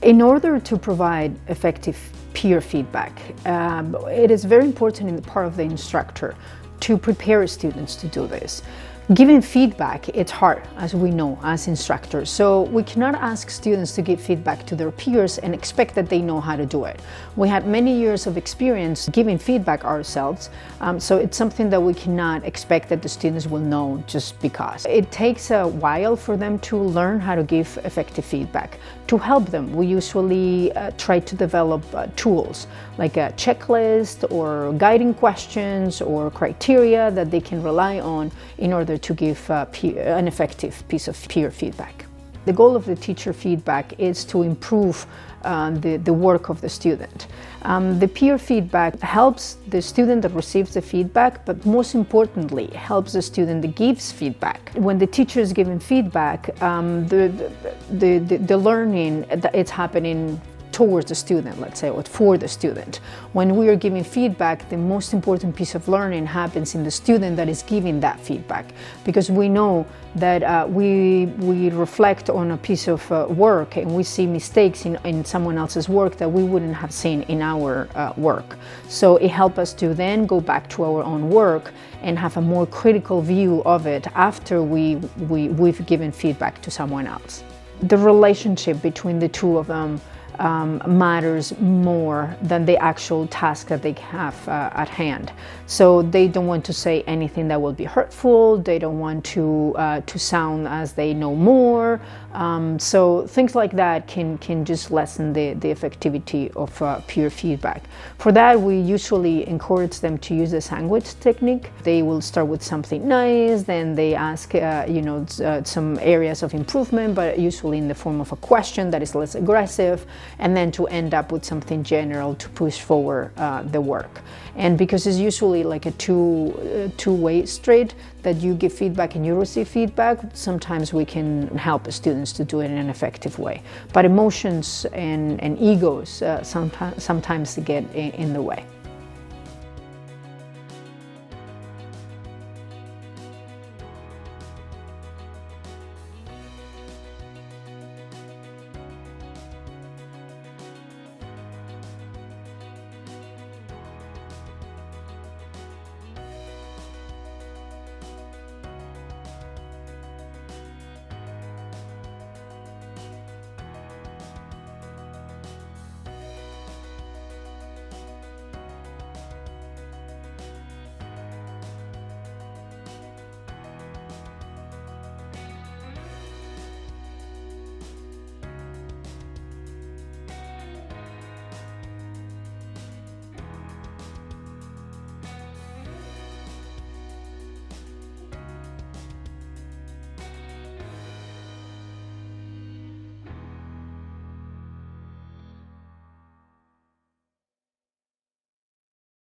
In order to provide effective peer feedback, it is very important in the part of the instructor to prepare students to do this. Giving feedback, it's hard, as we know, as instructors. So we cannot ask students to give feedback to their peers and expect that they know how to do it. We had many years of experience giving feedback ourselves, so it's something that we cannot expect that the students will know just because. It takes a while for them to learn how to give effective feedback. To help them, we usually try to develop tools like a checklist or guiding questions or criteria that they can rely on in order to give an effective piece of peer feedback. The goal of the teacher feedback is to improve the work of the student. The peer feedback helps the student that receives the feedback, but most importantly, helps the student that gives feedback. When the teacher is giving feedback, the learning, it's happening towards the student, let's say, or for the student. When we are giving feedback, the most important piece of learning happens in the student that is giving that feedback, because we know that we reflect on a piece of work and we see mistakes in someone else's work that we wouldn't have seen in our work. So it helps us to then go back to our own work and have a more critical view of it after we've given feedback to someone else. The relationship between the two of them matters more than the actual task that they have at hand. So they don't want to say anything that will be hurtful. They don't want to sound as they know more. So things like that can just lessen the effectivity of peer feedback. For that, we usually encourage them to use the sandwich technique. They will start with something nice, then they ask some areas of improvement, but usually in the form of a question that is less aggressive, and then to end up with something general to push forward the work. And because it's usually like a two-way street, that you give feedback and you receive feedback, sometimes we can help students to do it in an effective way. But emotions and egos sometimes get in the way.